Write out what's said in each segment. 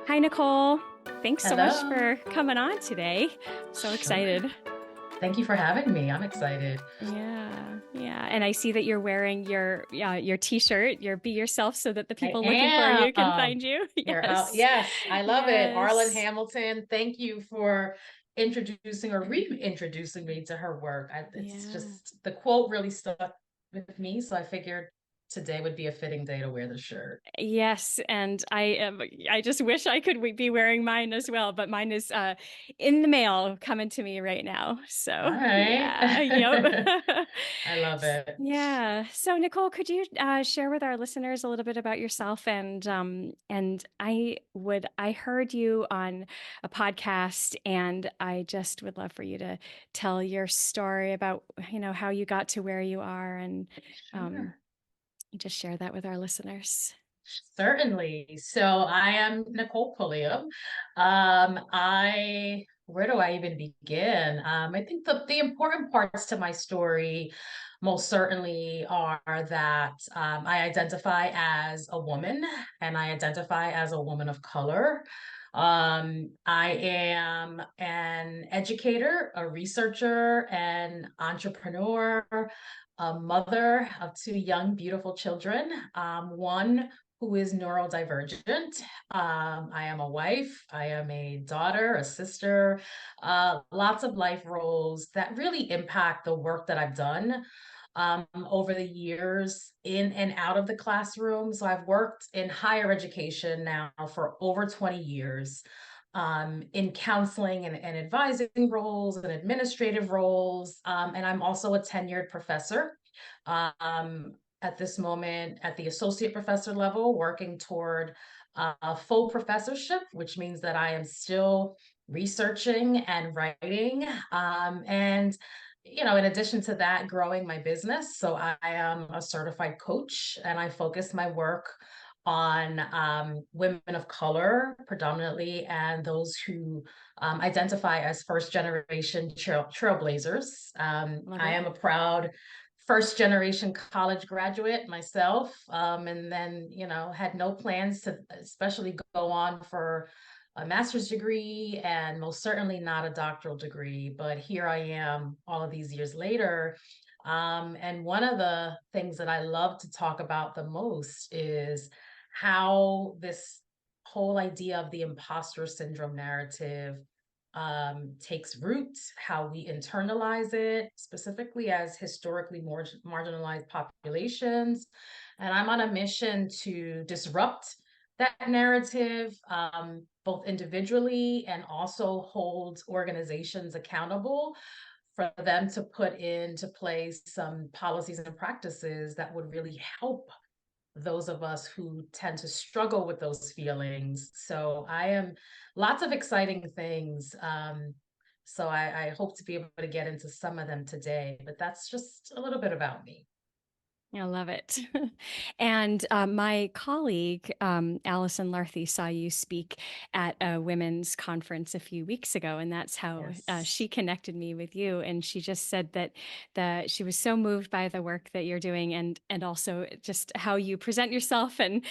Hi, Nicole. Thanks so much Hello. for coming on today. So Sure. excited. Thank you for having me. I'm excited. Yeah, yeah. And I see that you're wearing your T-shirt, your Be Yourself, so that the I people looking for you can am. find you. Here. Yes, Yes, I love it. Arlen yes, Hamilton, thank you for introducing or reintroducing me to her work. It's yeah. just the quote really stuck with me, so I figured today would be a fitting day to wear the shirt. Yes, and I just wish I could be wearing mine as well, but mine is in the mail coming to me right now. All So, right. yeah, yep. I love it. Yeah. So, Nicole, could you share with our listeners a little bit about yourself? And I heard you on a podcast, and I just would love for you to tell your story about, how you got to where you are, and um, Sure. just share that with our listeners. Certainly. So I am Nicole Pulliam. Where do I even begin? I think the important parts to my story most certainly are that I identify as a woman and I identify as a woman of color. I am an educator, a researcher, an entrepreneur, a mother of two young, beautiful children. One who is neurodivergent. I am a wife, I am a daughter, a sister, lots of life roles that really impact the work that I've done over the years in and out of the classroom. So I've worked in higher education now for over 20 years. In counseling and advising roles and administrative roles. And I'm also a tenured professor. Um, at this moment at the associate professor level, working toward a full professorship, which means that I am still researching and writing. In addition to that, growing my business. So I am a certified coach and I focus my work on women of color predominantly and those who identify as first generation trailblazers. Love I it. am a proud first generation college graduate myself, and then had no plans to especially go on for a master's degree and most certainly not a doctoral degree, but here I am all of these years later. And one of the things that I love to talk about the most is how this whole idea of the imposter syndrome narrative takes root, how we internalize it, specifically as historically more marginalized populations. And I'm on a mission to disrupt that narrative, both individually and also hold organizations accountable for them to put into place some policies and practices that would really help those of us who tend to struggle with those feelings. So I am lots of exciting things. So I hope to be able to get into some of them today, but that's just a little bit about me. I love it. And my colleague, Allison Larthey, saw you speak at a women's conference a few weeks ago, and that's how Yes. she connected me with you. And she just said that she was so moved by the work that you're doing, and also just how you present yourself, and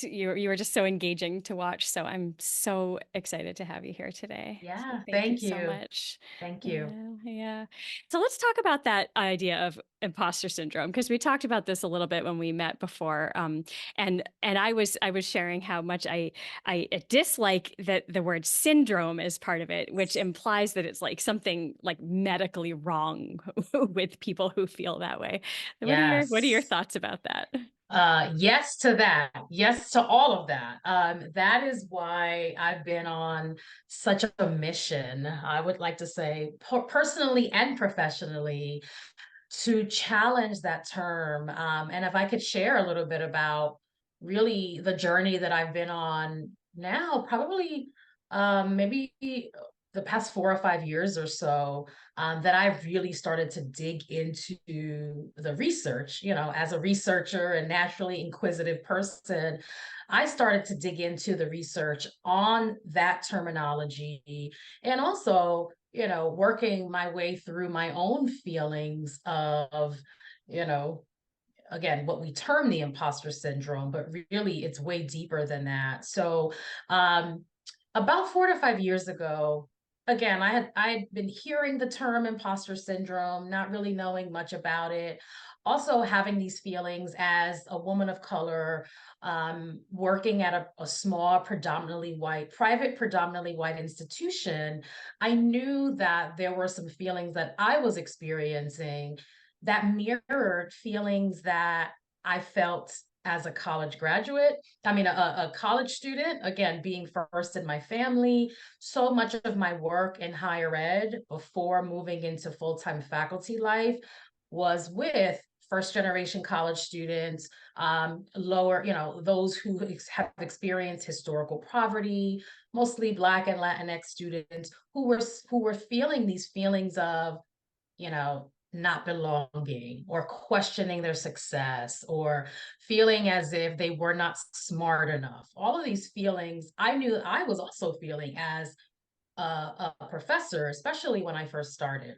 you were just so engaging to watch. So I'm so excited to have you here today. So Yeah. thank you Thank so you. much. Thank you. Yeah, yeah. So let's talk about that idea of imposter syndrome, because we talked about this a little bit when we met before, and I was sharing how much I dislike that the word syndrome is part of it, which implies that it's like something like medically wrong with people who feel that way. What are your Yes. thoughts about that? Yes to that. Yes to all of that. That is why I've been on such a mission, I would like to say, personally and professionally, to challenge that term. And if I could share a little bit about really the journey that I've been on now, probably maybe the past 4 or 5 years or so, that I've really started to dig into the research. As a researcher and naturally inquisitive person, I started to dig into the research on that terminology and also working my way through my own feelings of, you know, again, what we term the imposter syndrome, but really it's way deeper than that. So, um, about 4 to 5 years ago, again, I'd been hearing the term imposter syndrome, not really knowing much about it. Also having these feelings as a woman of color, working at a small, private, predominantly white institution. I knew that there were some feelings that I was experiencing that mirrored feelings that I felt as a college graduate. I mean, a college student, again, being first in my family. So much of my work in higher ed before moving into full time faculty life was with first generation college students, lower, those who have experienced historical poverty, mostly Black and Latinx students who were feeling these feelings of, not belonging or questioning their success or feeling as if they were not smart enough. All of these feelings I knew I was also feeling as a professor, especially when I first started.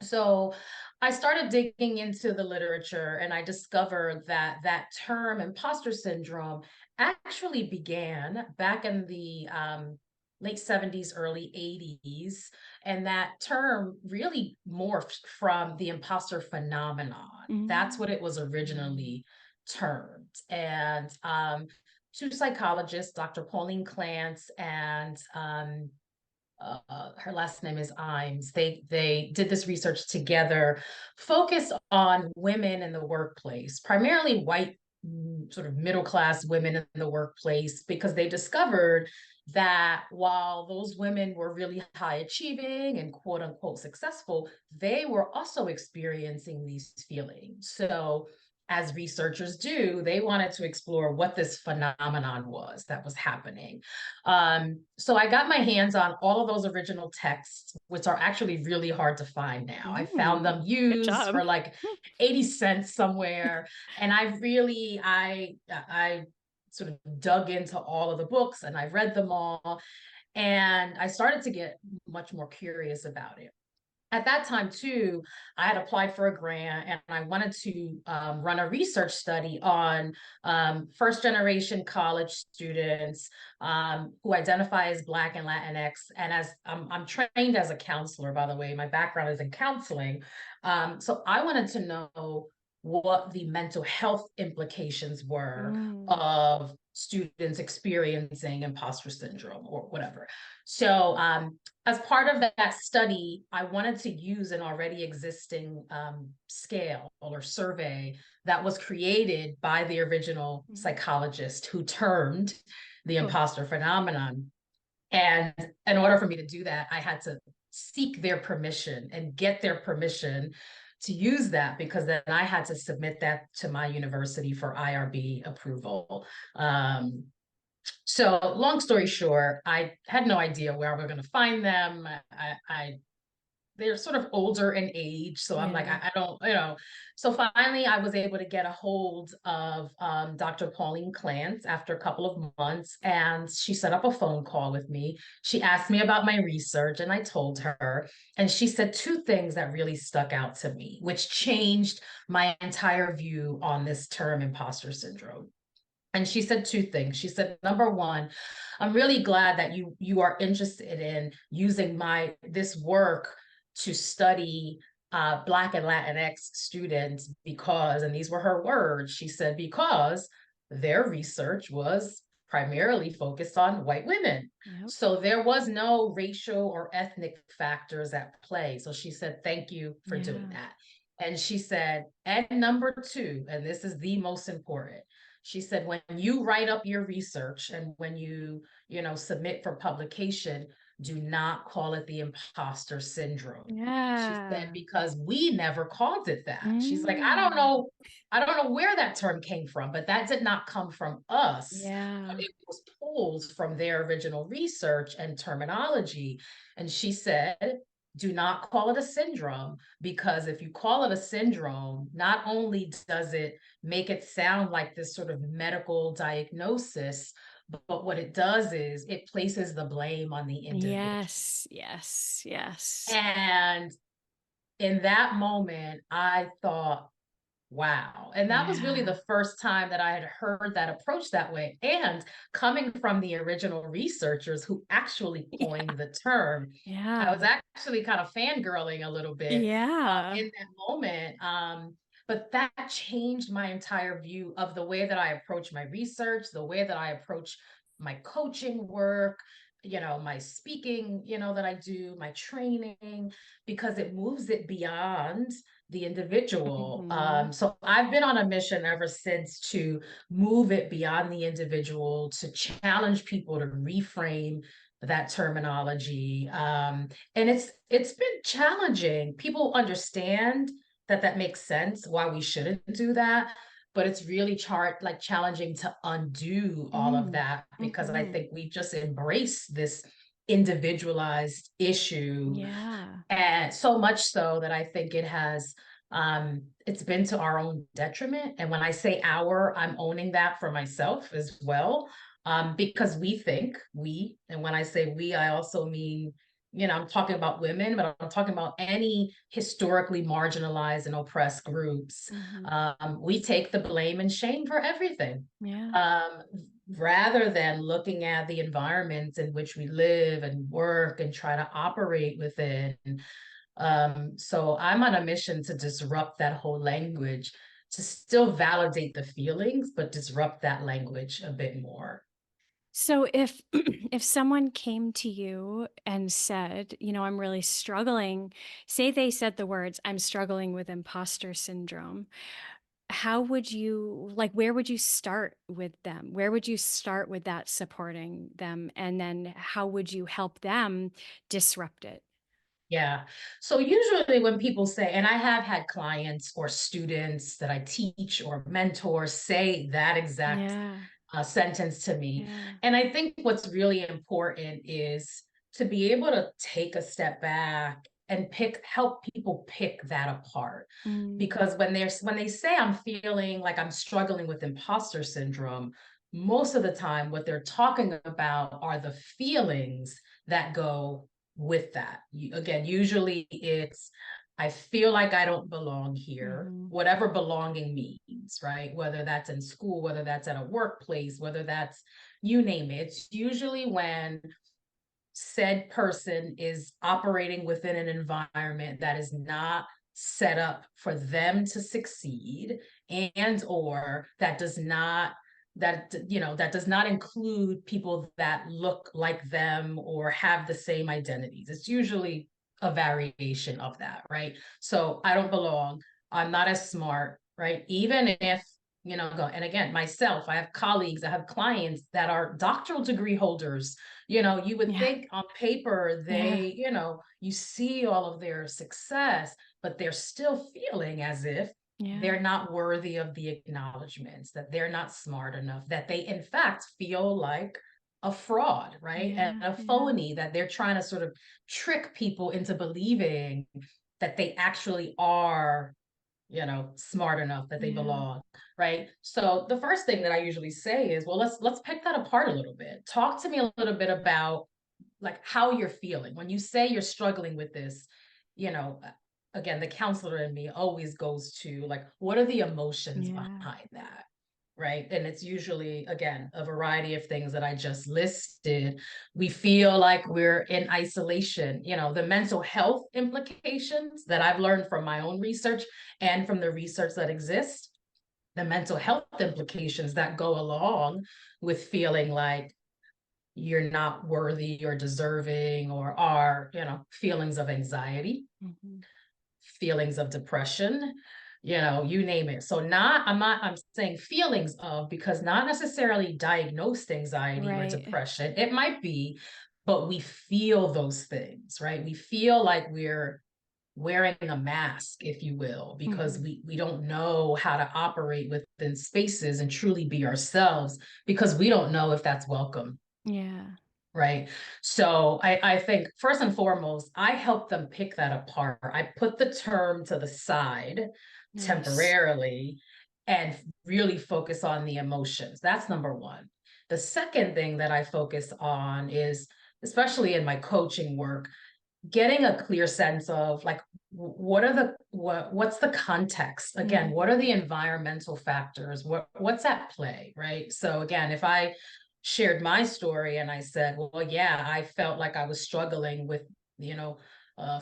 So I started digging into the literature and I discovered that that term imposter syndrome actually began back in the late 70s, early 80s. And that term really morphed from the imposter phenomenon. That's what it was Mm. originally termed. And two psychologists, Dr. Pauline Clance and her last name is Imes. They did this research together, focused on women in the workplace, primarily white, sort of middle class women in the workplace, because they discovered that while those women were really high achieving and quote unquote successful, they were also experiencing these feelings. So as researchers do, they wanted to explore what this phenomenon was that was happening. So I got my hands on all of those original texts, which are actually really hard to find now. I found them Good used job. for like 80 cents somewhere. And I sort of dug into all of the books and I read them all. And I started to get much more curious about it. At that time too, I had applied for a grant and I wanted to run a research study on first generation college students who identify as Black and Latinx. And as I'm trained as a counselor, by the way, my background is in counseling. So I wanted to know what the mental health implications were Mm. of students experiencing imposter syndrome or whatever. So as part of that study, I wanted to use an already existing scale or survey that was created by the original Mm. psychologist who termed the Cool. imposter phenomenon. And in order for me to do that, I had to seek their permission and get their permission to use that, because then I had to submit that to my university for IRB approval. So long story short, I had no idea where we were going to find them. They're sort of older in age, so I'm like, Yeah. I don't, So finally, I was able to get a hold of Dr. Pauline Clance after a couple of months, and she set up a phone call with me. She asked me about my research, and I told her, and she said two things that really stuck out to me, which changed my entire view on this term imposter syndrome. And she said two things. She said, number one, I'm really glad that you are interested in using my this work to study Black and Latinx students because, and these were her words, she said, because their research was primarily focused on white women. Yep. So there was no racial or ethnic factors at play. So she said, thank you for doing Yeah. that. And she said, and number two, and this is the most important, she said, when you write up your research and when you submit for publication, do not call it the imposter syndrome. She said, Yeah. because we never called it that. She's like, Mm. I don't know where that term came from, but that did not come from us. But Yeah. it was pulled from their original research and terminology. And she said, do not call it a syndrome, because if you call it a syndrome, not only does it make it sound like this sort of medical diagnosis, but what it does is it places the blame on the individual. Yes. Yes. Yes. And in that moment, I thought, wow. And that was really Yeah. the first time that I had heard that approach that way. And coming from the original researchers who actually Yeah. coined the term, I was Yeah. actually kind of fangirling a little bit Yeah. in that moment. But that changed my entire view of the way that I approach my research, the way that I approach my coaching work, my speaking, that I do, my training, because it moves it beyond the individual. Mhm. So I've been on a mission ever since to move it beyond the individual, to challenge people to reframe that terminology. And it's been challenging. People understand that that makes sense, why we shouldn't do that. But it's really challenging to undo all of Mm. that because I Mhm. think we've just embraced this individualized issue, Yeah. and so much so that I think it's been to our own detriment. And when I say our, I'm owning that for myself as well. Because and when I say we, I also mean, I'm talking about women, but I'm talking about any historically marginalized and oppressed groups. Mhm. We take the blame and shame for everything. Yeah. Um, Rather than looking at the environments in which we live and work and try to operate within. So I'm on a mission to disrupt that whole language, to still validate the feelings, but disrupt that language a bit more. So if if someone came to you and said, I'm really struggling, say they said the words, I'm struggling with imposter syndrome, how would you like where would you start with them? Where would you start with that supporting them? And then how would you help them disrupt it? Yeah. So usually when people say, and I have had clients or students that I teach or mentor say that exact Yeah. sentence to me. Yeah. And I think what's really important is to be able to take a step back and help people pick that apart. Mm. Because when they say I'm feeling like I'm struggling with imposter syndrome, most of the time what they're talking about are the feelings that go with that. Again, usually it's, I feel like I don't belong here, Mhm. whatever belonging means, right? Whether that's in school, whether that's at a workplace, whether that's, you name it. It's usually when said person is operating within an environment that is not set up for them to succeed, and or that does not include people that look like them or have the same identities. It's usually a variation of that, right? So I don't belong, I'm not as smart, right? Even if, and again, myself, I have colleagues, I have clients that are doctoral degree holders. You would Yeah. think on paper Yeah. you see all of their success, but they're still feeling as if Yeah. they're not worthy of the acknowledgments, that they're not smart enough, that they in fact feel like a fraud, right? And Yeah. a Yeah. phony, that they're trying to sort of trick people into believing that they actually are, smart enough, that they Yeah. belong, right? So the first thing that I usually say is, well, let's pick that apart a little bit. Talk to me a little bit about like how you're feeling when you say you're struggling with this. you know Again, the counselor in me always goes to like, what are the emotions Yeah. behind that, right? And it's usually, again, a variety of things that I just listed. We feel like we're in isolation. The mental health implications that I've learned from my own research and from the research that exists, the mental health implications that go along with feeling like you're not worthy or deserving, or are, feelings of anxiety, Mhm. feelings of depression, you name it. So I'm saying feelings of, because not necessarily diagnosed anxiety or Right. depression. It might be, but we feel those things, right? We feel like we're wearing a mask, if you will, because Mhm. we don't know how to operate within spaces and truly be ourselves, because we don't know if that's welcome. Yeah. Right. So I think first and foremost, I help them pick that apart. I put the term to the side Nice. temporarily and really focus on the emotions. That's number one. The second thing that I focus on is, especially in my coaching work, getting a clear sense of like what's the context, again, Mm, what are the environmental factors, what's at play, right? So again, if I shared my story and I said, well, yeah, I felt like I was struggling with, you know,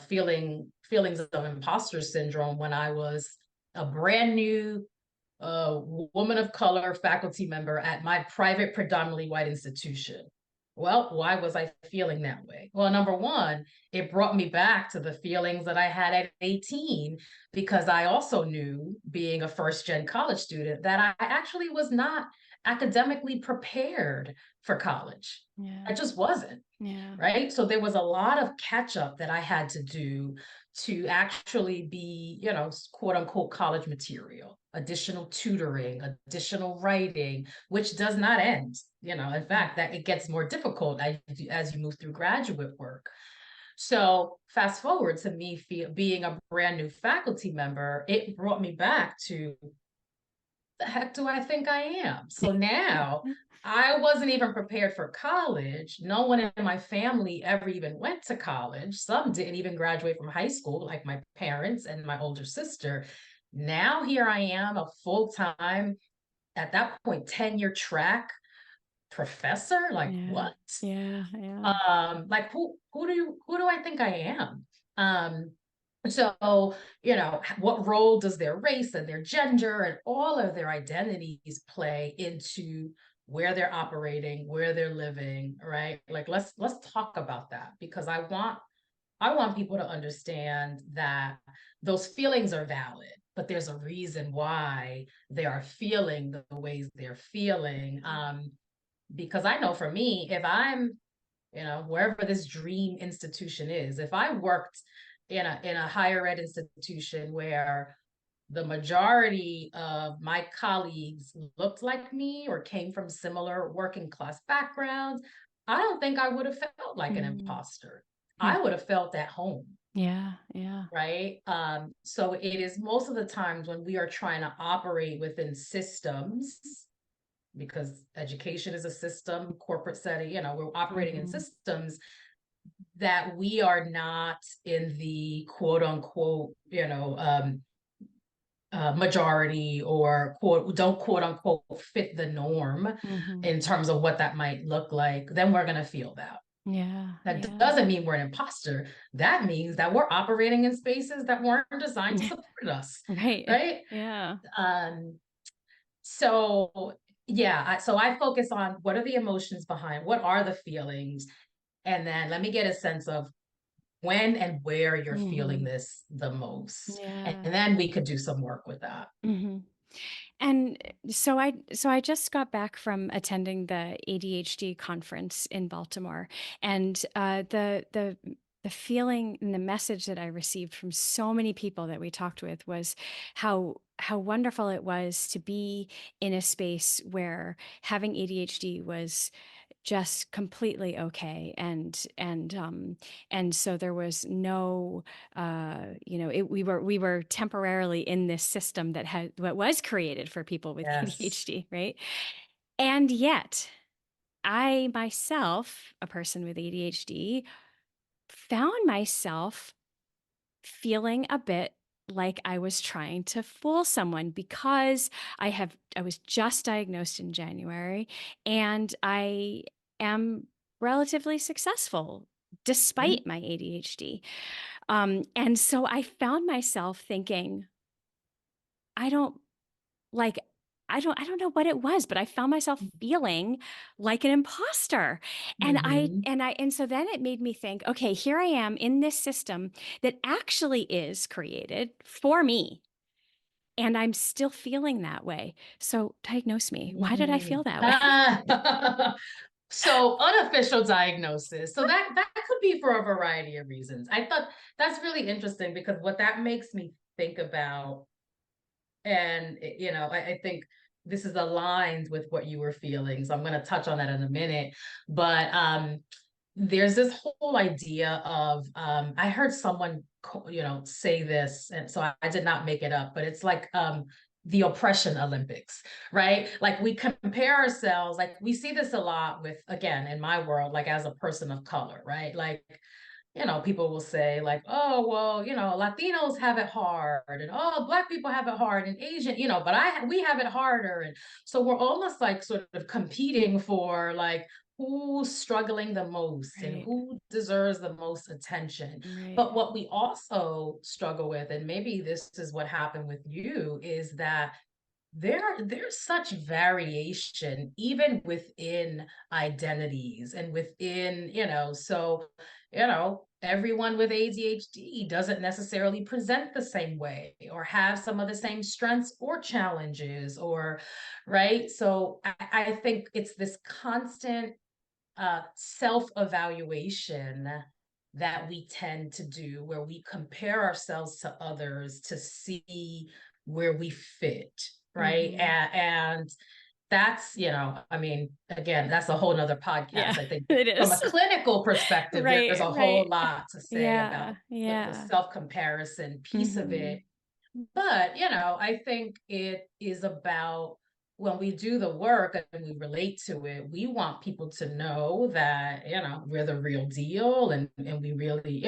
feelings of imposter syndrome when I was a brand new woman of color faculty member at my private, predominantly white institution. Well, why was I feeling that way? Well, number one, it brought me back to the feelings that I had at 18, because I also knew, being a first gen college student, that I actually was not academically prepared for college. yeah. I just wasn't. Yeah. Right. So there was a lot of catch up that I had to do to actually be, you know, quote unquote college material, additional tutoring, additional writing, which does not end. You know, in Mm, fact, that it gets more difficult as you move through graduate work. So fast forward to me being a brand new faculty member, it brought me back to, the heck do I think I am? So now I wasn't even prepared for college. No one in my family ever even went to college. Some didn't even graduate from high school, like my parents and my older sister. Now here I am, a full-time, at that point, tenure track professor. Like yeah. what? Yeah. Yeah. Like who do I think I am? So, you know, what role does their race and their gender and all of their identities play into where they're operating, where they're living, right? Like let's talk about that, because I want people to understand that those feelings are valid, but there's a reason why they are feeling the ways they're feeling. Because I know for me, if I'm, you know, wherever this dream institution is, if I worked in a higher ed institution where the majority of my colleagues looked like me or came from similar working class backgrounds, I don't think I would have felt like an Mm, imposter. mm, I would have felt at home, yeah. Yeah. right? So it is most of the times when we are trying to operate within systems, because education is a system, corporate setting, you know, we're operating in Mhm. systems, that we are not in the quote unquote, you know, majority, or don't quote unquote fit the norm Mhm. in terms of what that might look like, then we're going to feel that. Yeah. That Yeah. doesn't mean we're an imposter. That means that we're operating in spaces that weren't designed to support us, Right. right? Yeah. Um, so yeah, so I focus on what are the emotions behind, what are the feelings, and then let me get a sense of when and where you're feeling Mhm. this the most. And Yeah. then we could do some work with that. Mhm. And so I just got back from attending the ADHD conference in Baltimore, and the feeling and the message that I received from so many people that we talked with was how wonderful it was to be in a space where having ADHD was just completely okay, and so there was no we were temporarily in this system that had what was created for people with Yes. ADHD, right? And yet I myself, a person with ADHD, found myself feeling a bit like I was trying to fool someone because I was just diagnosed in January, and I am relatively successsul Mhm. despite my ADHD. And so I found myself thinking, I don't like I don't know what it was, but I found myself feeling like an imposter. Mhm. And so then it made me think, okay, here I am in this system that actually is created for me, and I'm still feeling that way. So diagnose me. Why did I feel Mhm. that way? Ah. So unofficial diagnosis. So that could be for a variety of reasons. I thought that's really interesting, because what that makes me think about, and you know, I think this is aligned with what you were feeling. So I'm going to touch on that in a minute. But there's this whole idea of I heard someone you know say this, and so I did not make it up, but it's like the oppression Olympics, right? Like we compare ourselves, like we see this a lot with, again, in my world, like as a person of color, right? Like people will say like, oh, well, Latinos have it hard, and oh, Black people have it hard, and Asian, but we have it harder. And so we're almost like sort of competing for like who's struggling the most and Right. who deserves the most attention. Right. But what we also struggle with, and maybe this is what happened with you, is that there's such variation even within identities and within, so everyone with ADHD doesn't necessarily present the same way or have some of the same strengths or challenges, or right. So I think it's this constant self-evaluation that we tend to do, where we compare ourselves to others to see where we fit, right? Hmm. And that's, I mean, again, that's a whole nother Yeah, podcast. I think it from a is. clinical perspective, there's Right. a whole Right. lot to say about Yeah. the Yeah. self-comparison piece of Hmm. it. But, I think it is about when we do the work and we relate to it, we want people to know that, we're the real deal, and we really,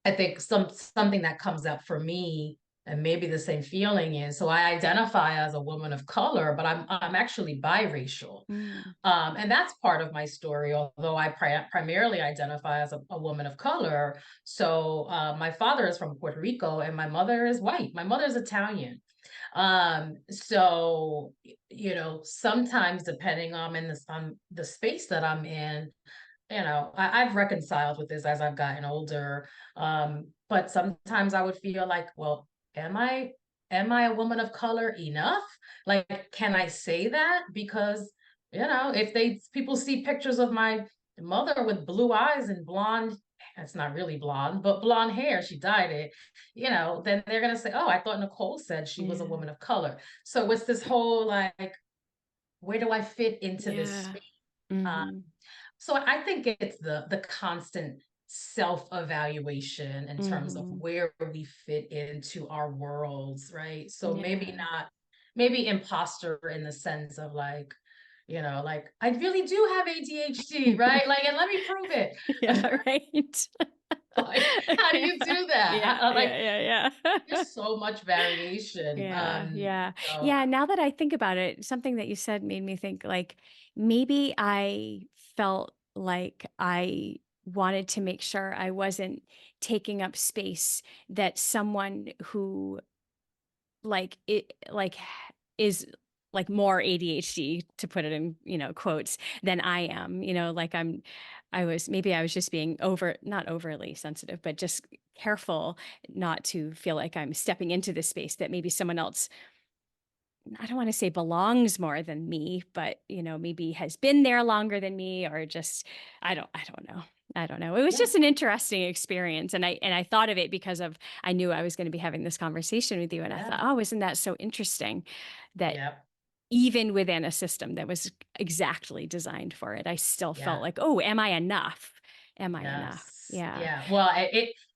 I think something that comes up for me, and maybe the same feeling is, so I identify as a woman of color, but I'm actually biracial. Mm. And that's part of my story, although I primarily identify as a woman of color. So my father is from Puerto Rico and my mother is white. My mother is Italian. So, sometimes depending on the space that I'm in, I've reconciled with this as I've gotten older. But sometimes I would feel like, well, am I a woman of color enough? Like, can I say that? Because, if people see pictures of my mother with blue eyes and blonde, it's not really blonde, but blonde hair, she dyed it, then they're gonna say, oh, I thought Nicole said she was a Yeah. woman of color. So it's this whole like, where do I fit into this Yeah. space? Um, Hmm. so I think it's the constant self-evaluation in terms of Hmm. where we fit into our worlds, right? So maybe Yeah. not, maybe imposter in the sense of like, like I really do have ADHD, right? Like, and let me prove it. Yeah. Right. Like, how do you do that? Yeah. Like, Yeah. Yeah. there's so much variation. Yeah, yeah. So Yeah, now that I think about it, something that you said made me think like maybe I felt like I wanted to make sure I wasn't taking up space that someone who like is like more ADHD, to put it in, quotes, than I am, like I was just being not overly sensitive, but just careful not to feel like I'm stepping into this space that maybe someone else, I don't want to say belongs more than me, but maybe has been there longer than me, or just I don't know. I don't know. It was yeah, just an interesting experience, and I thought of it because of I knew I was going to be having this conversation with you, and I thought, yeah, oh, isn't that so interesting that yeah, even within a system that was exactly designed for it, I still felt yeah. like, oh, am I enough? Am I enough? Yes. Yeah. Yeah. Well,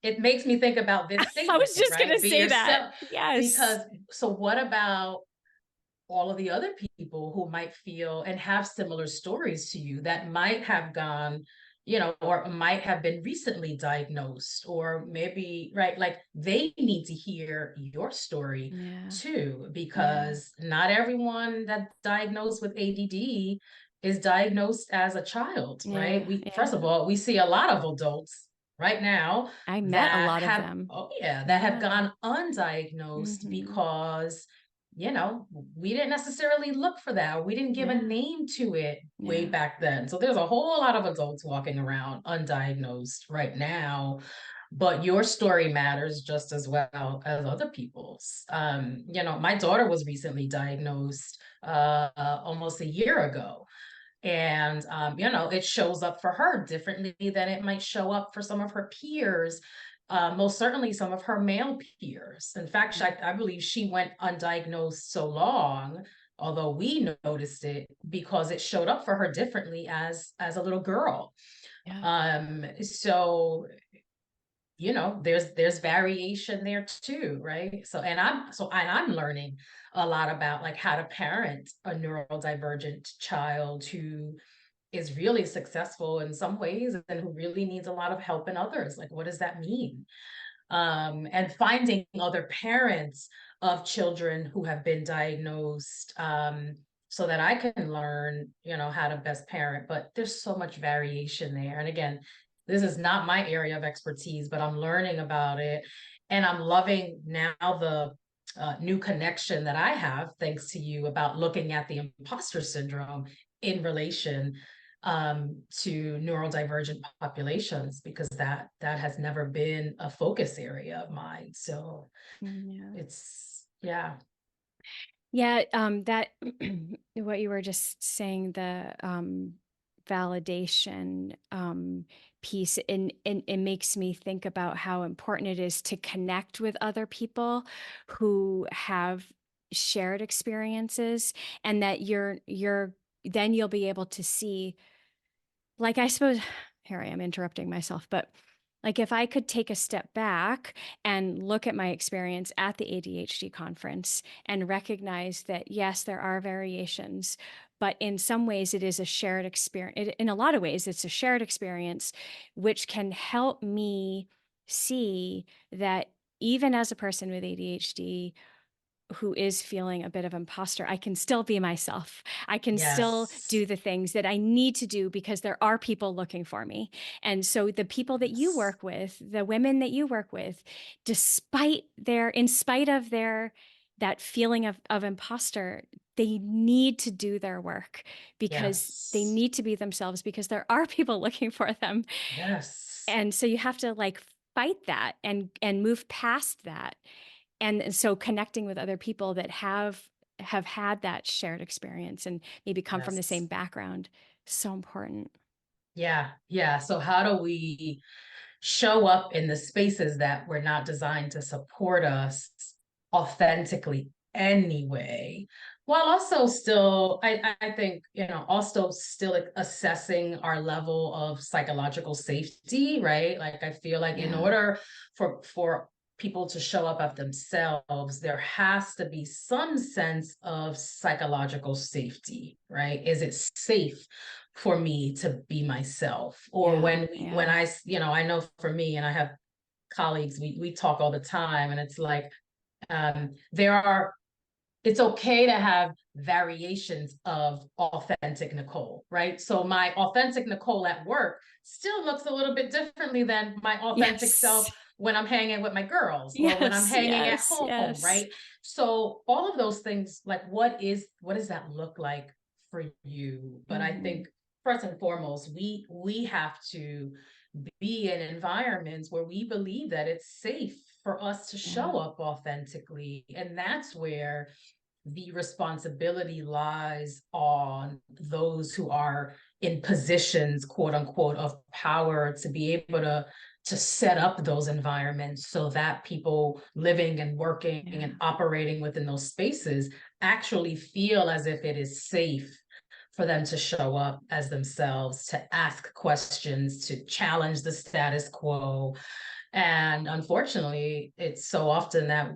it makes me think about this I was statement, just going right? to Be say that. yourself. Yes. Because so what about all of the other people who might feel and have similar stories to you that might have gone, or might have been recently diagnosed, or maybe, right, like they need to hear your story Yeah. too, Yeah. because not everyone that's diagnosed with ADD is diagnosed as a child, right? Yeah. First of Yeah. all, we see a lot of adults right now I met a that lot of have, them. oh yeah, that have Yeah. gone undiagnosed Mhm. because you know, we didn't necessarily look for that, or we didn't give a Yeah. name to it way Yeah. back then. So there's a whole lot of adults walking around undiagnosed right now, but your story matters just as well as other people's. My daughter was recently diagnosed almost a year ago. And, it shows up for her differently than it might show up for some of her peers, most certainly some of her male peers. In fact, I believe she went undiagnosed so long, although we noticed it because it showed up for her differently as a little girl. Yeah. So there's variation there too, right? So I'm learning a lot about like how to parent a neurodivergent child who is really successful in some ways and who really needs a lot of help in others. Like, what does that mean? And finding other parents of children who have been diagnosed, so that I can learn, how to best parent. But there's so much variation there. And again, this is not my area of expertise, but I'm learning about it. And I'm loving now the new connection that I have, thanks to you, about looking at the imposter syndrome in relation to neurodivergent populations, because that has never been a focus area of mine. So Yeah. it's, yeah. Yeah, that what you were just saying, the validation piece, and it makes me think about how important it is to connect with other people who have shared experiences, and that you're then you'll be able to see, like, I suppose, here I am interrupting myself, but like, if I could take a step back and look at my experience at the ADHD conference and recognize that, yes, there are variations, but in some ways it is a shared experience. In a lot of ways, it's a shared experience, which can help me see that even as a person with ADHD who is feeling a bit of imposter, I can still be myself. I can still Yes. do the things that I need to do because there are people looking for me. And so the people that you Yes. work with, the women that you work with, in spite of that feeling of imposter, they need to do their work because they Yes. need to be themselves because there are people looking for them. Yes. And so you have to like fight that and move past that. And so connecting with other people that have had that shared experience and maybe come from the same Yes. background, so important. Yeah. Yeah. So how do we show up in the spaces that were not designed to support us authentically anyway, while also still, I think, also still assessing our level of psychological safety, right? Like, I feel like in Yeah. order for people to show up of themselves, there has to be some sense of psychological safety, right? Is it safe for me to be myself? Or Yeah. when Yeah. I know for me, and I have colleagues, we talk all the time, and it's like, there are it's okay to have variations of authentic Nicole, right? So my authentic Nicole at work still looks a little bit differently than my authentic self Yes. when I'm hanging with my girls or when I'm Yes. hanging at Yes. home, Yes. right? So all of those things, like, what does that look like for you? But I Hmm. think first and foremost, we have to be in environments where we believe that it's safe for us to Yeah. show up authentically. And that's where the responsibility lies on those who are in positions, quote unquote, of power, to be able to set up those environments so that people living and working Yeah. and operating within those spaces actually feel as if it is safe for them to show up as themselves, to ask questions, to challenge the status quo. And unfortunately, it's so often that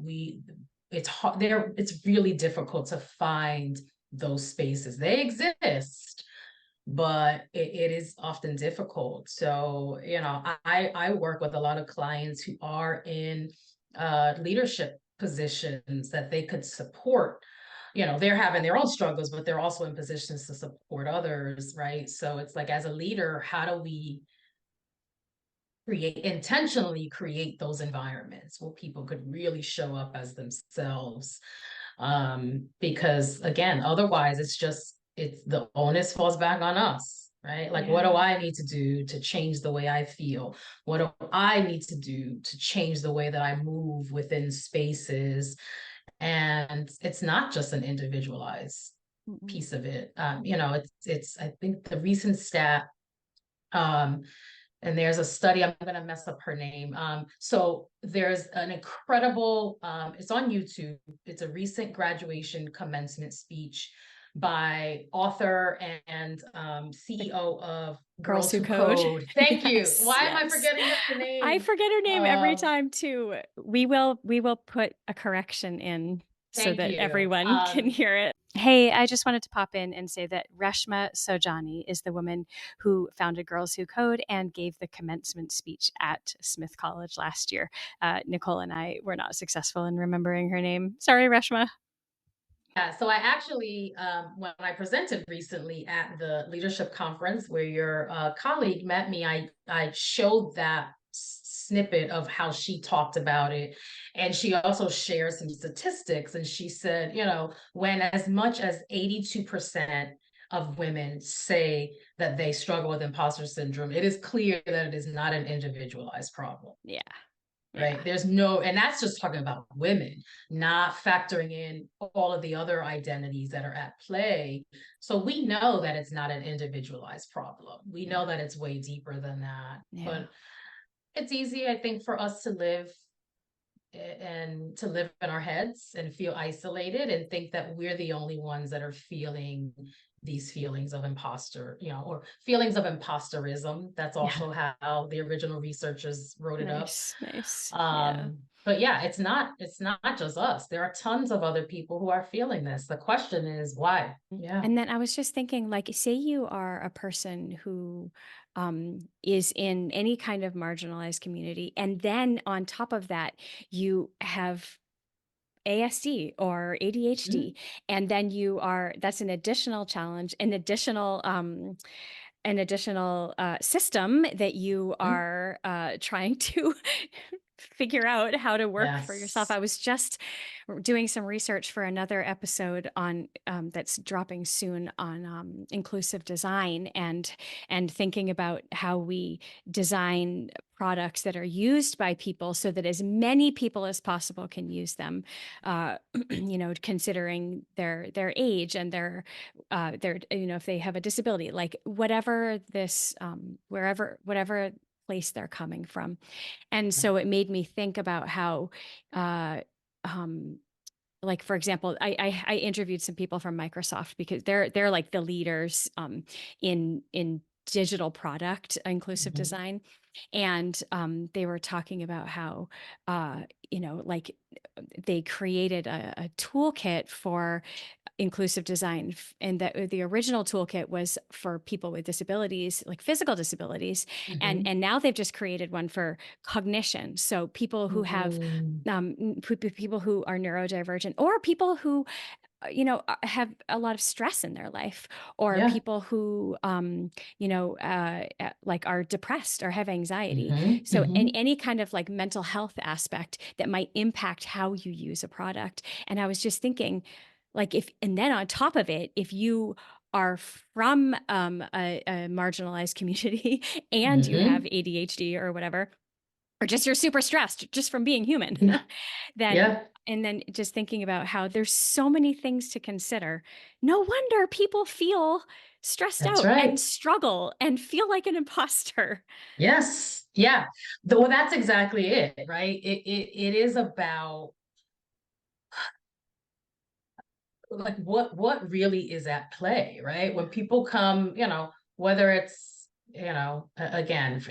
it's hard there, it's really difficult to find those spaces. They exist, but it is often difficult. So, I work with a lot of clients who are in leadership positions that they could support. They're having their own struggles, but they're also in positions to support others, right? So it's like, as a leader, how do we intentionally create those environments where people could really show up as themselves? Because again, otherwise it's the onus falls back on us, right? Like, what do Yeah. I need to do to change the way I feel? What do I need to do to change the way that I move within spaces? And it's not just an individualized Mm-mm. piece of it. It's I think the recent stat, um, and there's a study, I'm going to mess up her name. So there's an incredible, it's on YouTube. It's a recent graduation commencement speech by author and The CEO of Girls Girls Who Who Code. Code. Thank you. Yes. Why am I Yes. forgetting her I name? forget her name every Um, time too. We will put a correction in so Thank that you. everyone can hear it. Hey, I just wanted to pop in and say that Reshma Sojani is the woman who founded Girls Who Code and gave the commencement speech at Smith College last year. Nicole and I were not successful in remembering her name. Sorry, Reshma. Yeah, so I actually, when I presented recently at the leadership conference where your colleague met me, I showed that snippet of how she talked about it, and she also shared some statistics. And she said, when as much as 82% of women say that they struggle with imposter syndrome, it is clear that it is not an individualized problem. Yeah, yeah, Right. There's no, and that's just talking about women, not factoring in all of the other identities that are at play. So we know that it's not an individualized problem. We yeah, know that it's way deeper than that. yeah, But it's easy, I think, for us to live and to live in our heads and feel isolated and think that we're the only ones that are feeling these feelings of imposter, or feelings of imposterism. That's yeah. also how the original researchers wrote it up. Nice, nice. Yeah. But yeah, it's not just us. There are tons of other people who are feeling this. The question is why? Yeah. And then I was just thinking, like, say you are a person who is in any kind of marginalized community, and then on top of that, you have ASD or Mhm. ADHD, and then that's an additional challenge, an additional system that you Mhm. are trying to figure out how to work for yourself. Yes. I was just doing some research for another episode on that's dropping soon on inclusive design and thinking about how we design products that are used by people so that as many people as possible can use them, considering their age and their if they have a disability, like whatever this wherever whatever place they're coming from. And so it made me think about how uh um like for example, I interviewed some people from Microsoft because they're like the leaders in digital product inclusive Mhm. design, and they were talking about how like they created a toolkit for inclusive design, and that the original toolkit was for people with disabilities, like physical disabilities, Mhm. and now they've just created one for cognition, so people who have Mhm. people who are neurodivergent, or people who have a lot of stress in their life, or Yeah. people who like are depressed or have anxiety. Mhm. So in Mhm. any kind of like mental health aspect that might impact how you use a product. And I was just thinking, like, if and then on top of it, if you are from a marginalized community and you have Mhm. ADHD or whatever, or just you're super stressed just from being human, then Yeah, and then just thinking about how there's so many things to consider. No wonder people feel stressed that's out and right. struggle and feel like an imposter. Yes. Yeah. Well, that's exactly it, right? It is about like what really is at play, right? Yeah. When people come, whether it's, again,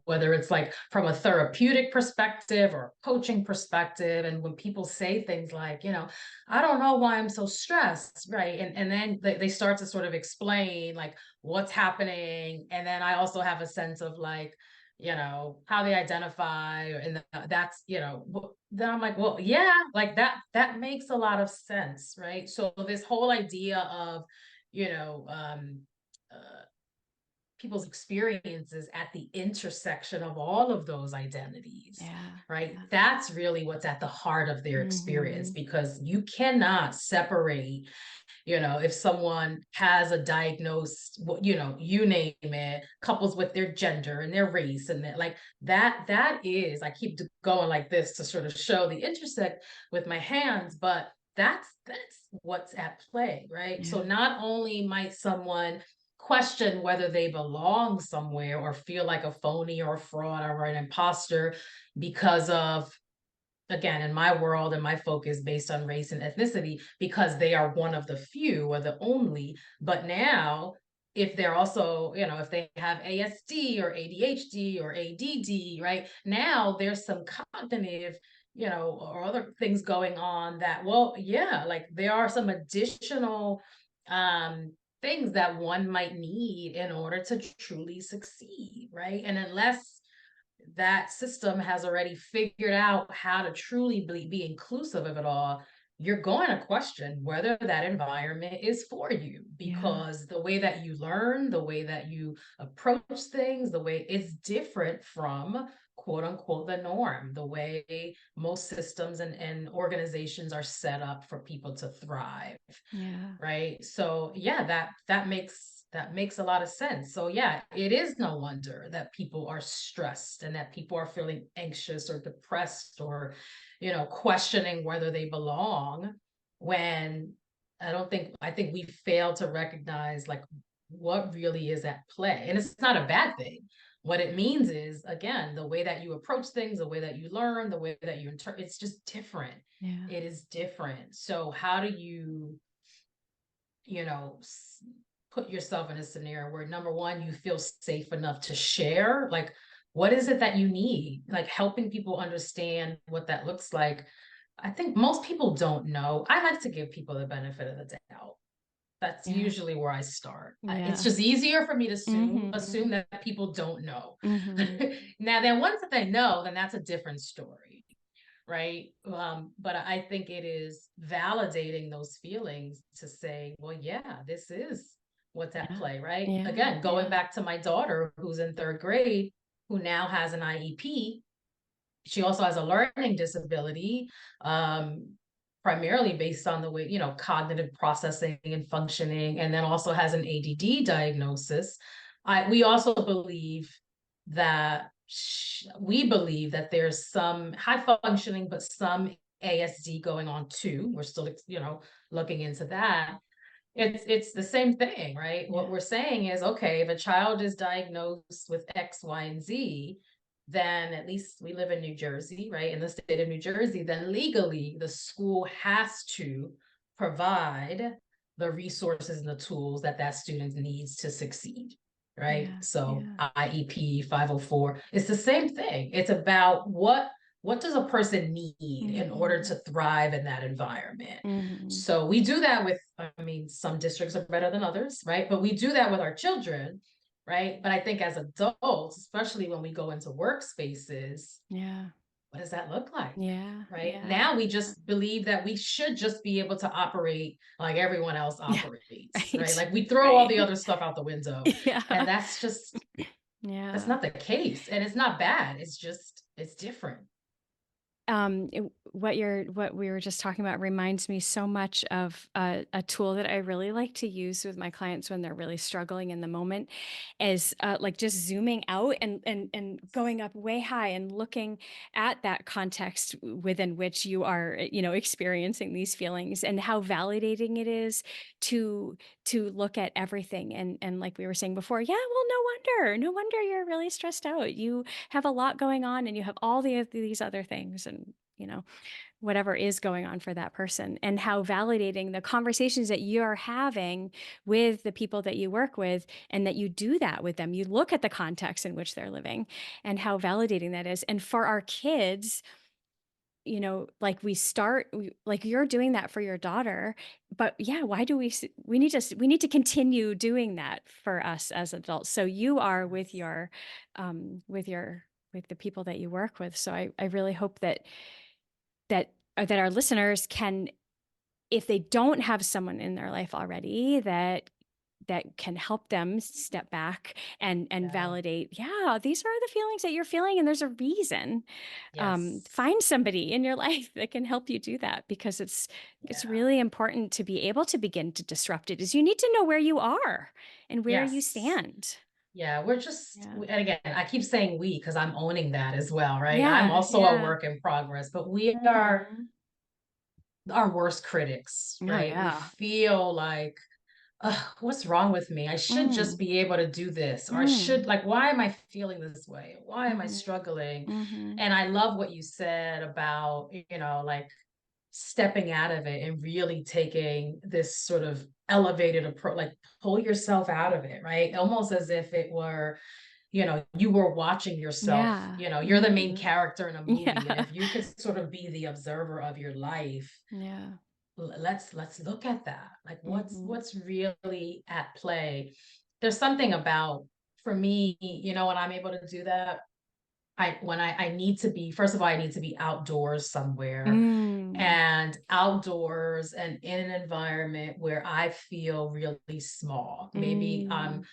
whether it's like from a therapeutic perspective or coaching perspective, and when people say things like, I don't know why I'm so stressed, right? And then they start to sort of explain like what's happening, and then I also have a sense of like, how they identify, and that's, then I'm like, well, yeah, like that makes a lot of sense, right? So this whole idea of, you know, uh, people's experiences at the intersection of all of those identities, Yeah. right? Yeah. That's really what's at the heart of their experience, Hmm. because you cannot separate, if someone has a diagnosed, you name it, couples with their gender and their race and that, like that is, I keep going like this to sort of show the intersect with my hands, but that's what's at play, right? So Yeah. not only might someone question whether they belong somewhere or feel like a phony or a fraud or an imposter because of, again, in my world and my focus based on race and ethnicity, because they are one of the few or the only. But now, if they're also, if they have ASD or ADHD or ADD, right? Now there's some cognitive or other things going on that, well, yeah, like there are some additional things that one might need in order to truly succeed, right? And unless that system has already figured out how to truly be inclusive of it all, you're going to question whether that environment is for you, Yeah. because the way that you learn, the way that you approach things, the way it's different from quote unquote the norm, the way most systems and organizations are set up for people to thrive, Yeah. right? So yeah, that makes a lot of sense. So yeah, it is no wonder that people are stressed and that people are feeling anxious or depressed or, questioning whether they belong, when I think we fail to recognize like what really is at play. And it's not a bad thing. What it means is, again, the way that you approach things, the way that you learn, the way that you it's just different. Yeah. It is different. So how do you you know, put yourself in a scenario where, number one, you feel safe enough to share? Like, what is it that you need? Like, helping people understand what that looks like. I think most people don't know. I like to give people the benefit of the doubt. That's Yeah. usually where I start. It's Yeah. just easier for me to assume Mhm. that people don't know. Mhm. Now, then once that they know, then that's a different story, right? But I think it is validating those feelings to say, well, yeah, this is what's at Yeah. play, right? Yeah. Again, going Yeah. back to my daughter who's in third grade, who now has an IEP. She also has a learning disability, primarily based on the way, cognitive processing and functioning, and then also has an ADD diagnosis. We also believe that we believe that there's some high functioning, but some ASD going on too. We're still, looking into that. It's the same thing, right? What Yeah. we're saying is, okay, if a child is diagnosed with X, Y, and Z, then at least we live in New Jersey, right? In the state of New Jersey, then legally the school has to provide the resources and the tools that that student needs to succeed, right? Yeah. So Yeah. IEP 504, it's the same thing. It's about what does a person need in order to Mhm. thrive in that environment. Mhm. So we do that with, I mean, some districts are better than others, right? But we do that with our children, right? But I think as adults, especially when we go into workspaces, Yeah. what does that look like? Yeah. Right Yeah. now, we Yeah. just believe that we should just be able to operate like everyone else Yeah. operates, right? Right. Like we throw all Right. the other stuff out the window. Yeah. And that's Yeah. not the case. And it's not bad. It's different. What we were just talking about reminds me so much of a tool that I really like to use with my clients when they're really struggling in the moment, is like just zooming out and going up way high and looking at that context within which you are, experiencing these feelings, and how validating it is to look at everything. And like we were saying before, yeah, well, no wonder you're really stressed out. You have a lot going on, and you have all these other things, and whatever is going on for that person, and how validating the conversations that you're having with the people that you work with, and that you do that with them. You look at the context in which they're living, and how validating that is. And for our kids, like like you're doing that for your daughter, but yeah, why do we need to continue doing that for us as adults? So you are with Yes. your with the people that you work with. So I really hope that our listeners can, if they don't have someone in their life already that can help them step back and Yeah. validate, yeah, these are the feelings that you're feeling, and there's a reason. Yes. Find somebody in your life that can help you do that, because it's Yeah. really important to be able to begin to disrupt it. Is you need to know where you are and where you Yes. stand. Yeah, we're just, Yeah. and again, I keep saying we because I'm owning that as well, right? I'm Yeah. also a Yeah. work in progress, but we are Hmm. our worst critics, Oh right? We yeah. feel like, ugh, what's wrong with me? I should just Mm. be able to do this, or I should, Mm. like, why am I feeling this way? Why am I Hmm. struggling? Hmm. And I love what you said about, like stepping out of it and really taking this sort of elevated approach, like pull yourself out of it, right? Almost as if it were, you were watching yourself, Yeah. you're the main character in a movie. And Yeah. if you could sort of be the observer of your life, Yeah. let's look at that. Like Mhm. what's really at play. There's something about, for me, when I'm able to do that, I need to be, first of all, I need to be outdoors somewhere, Mm. and outdoors and in an environment where I feel really small. Maybe Mm.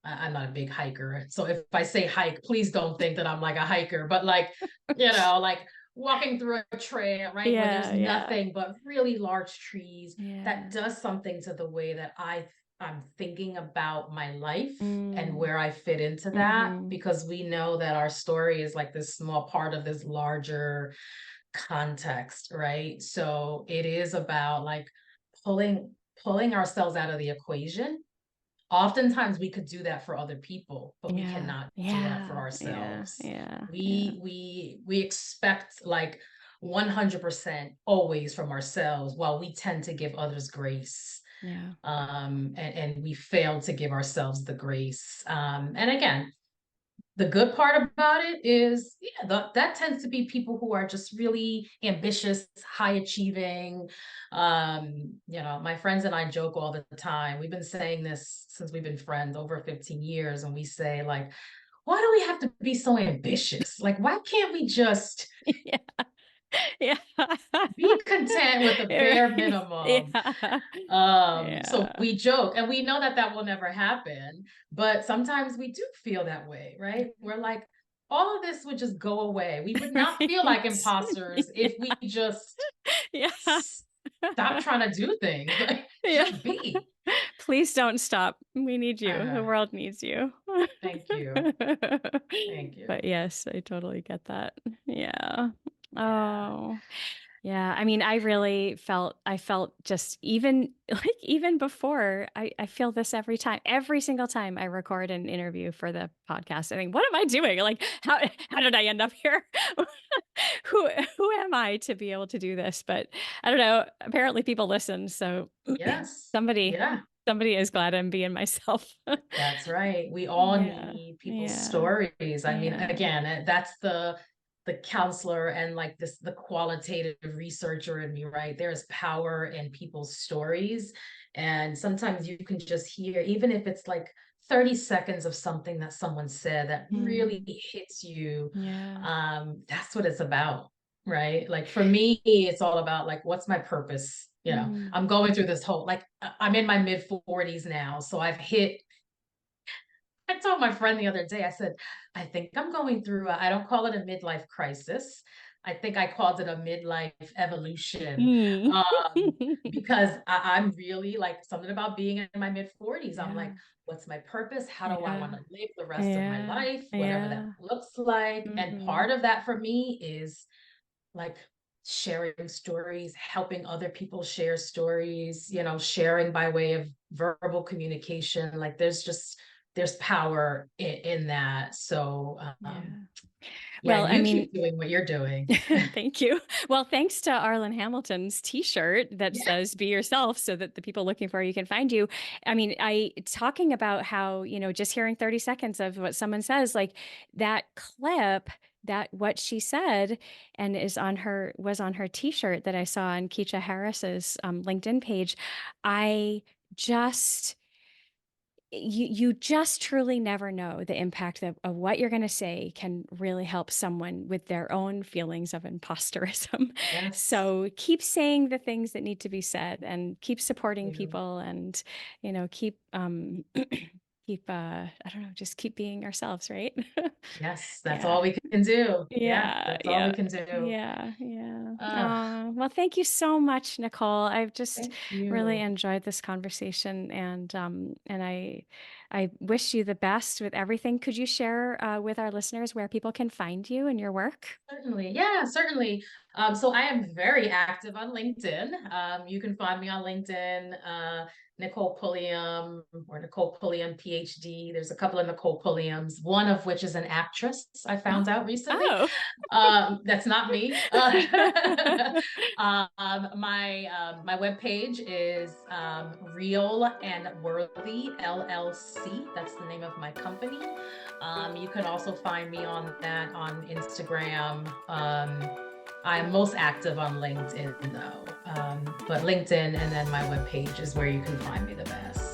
I'm not a big hiker. So if I say hike, please don't think that I'm like a hiker, but like, like walking through a trail, right? Where there's Yeah, yeah. nothing but really large trees, that Yeah. does something to the way that I'm thinking about my life and Mm. where I fit into that, Mhm. because we know that our story is like this small part of this larger context, right? So it is about like pulling ourselves out of the equation. Oftentimes we could do that for other people, but we Yeah. cannot do that for Yeah. Yeah. ourselves. Yeah. Yeah. We expect like 100% always from ourselves, while we tend to give others grace, Yeah. and we fail to give ourselves the grace. And again, the good part about it is, yeah, that tends to be people who are just really ambitious, high achieving. My friends and I joke all the time. We've been saying this since we've been friends over 15 years, and we say like, why do we have to be so ambitious? Like, why can't we just Yeah. Yeah. be content with the You're bare right. minimum? Yeah. So Yeah. we joke, and we know that that will never happen, but sometimes we do feel that way, right? We're like, all of this would just go away. We would not feel like Right. imposters if we just Yeah. stop trying to do things, like Yeah. just be. Please don't stop. We need you. The Uh, world needs you. Thank you. Thank But you. yes, I totally get that. Yeah. Yeah. Oh. Yeah, I mean, I felt just even like even before I feel this every single time I record an interview for the podcast. I think, what am I doing? Like, how did I end up here? who who am I to be able to do this? But I don't know. Apparently people listen, so Yes. somebody Yeah. somebody is glad I'm being myself. That's right. We all Yeah. need people's Yeah. stories. I mean, Yeah. again, that's the counselor and like the qualitative researcher in me, right? There's power in people's stories. And sometimes you can just hear, even if it's like 30 seconds of something that someone said that really Mm. hits you. Yeah. That's what it's about, right? Like for me, it's all about like, what's my purpose? Mm. I'm going through this whole, like, I'm in my mid 40s now. So I told my friend the other day, I said, I think I'm going through, I don't call it a midlife crisis. I think I called it a midlife evolution. Mm. Um, because I'm really like, something about being in my mid 40s. I'm like, Yeah. what's my purpose? How do I want Yeah. to live the rest of my Yeah. life? Whatever that Yeah. looks like. And Mhm. part of that for me is like sharing stories, helping other people share stories, sharing by way of verbal communication. Like there's power in that. So Yeah. yeah, Well, and I you mean, keep doing what you're doing. thank you. Well, thanks to Arlen Hamilton's t-shirt that Yeah. says "Be yourself" so that the people looking for you can find you. I mean, I talking about how, just hearing 30 seconds of what someone says, like that clip, that what she said and was on her t-shirt that I saw on Keisha Harris's LinkedIn page. I just you just truly never know the impact of what you're going to say can really help someone with their own feelings of imposterism. Yes. So keep saying the things that need to be said and keep supporting You. people and, keep, keep, I don't know, just keep being ourselves, right? Yes, that's Yeah. all we can do. Yeah, Yeah, that's all we yeah, can do. yeah, yeah. uh Well, thank you so much, Nicole. I've just Thank really you. enjoyed this conversation, and I wish you the best with everything. Could you share with our listeners where people can find you and your work? Certainly. Yeah, certainly. So I am very active on LinkedIn. You can find me on LinkedIn, Nicole Pulliam or Nicole Pulliam PhD. There's a couple of Nicole Pulliams, one of which is an actress, I found out recently. Oh. That's not me. My webpage is Real and Worthy LLC. That's the name of my company. You can also find me on that on Instagram. I'm most active on LinkedIn though, but LinkedIn and then my webpage is where you can find me the best.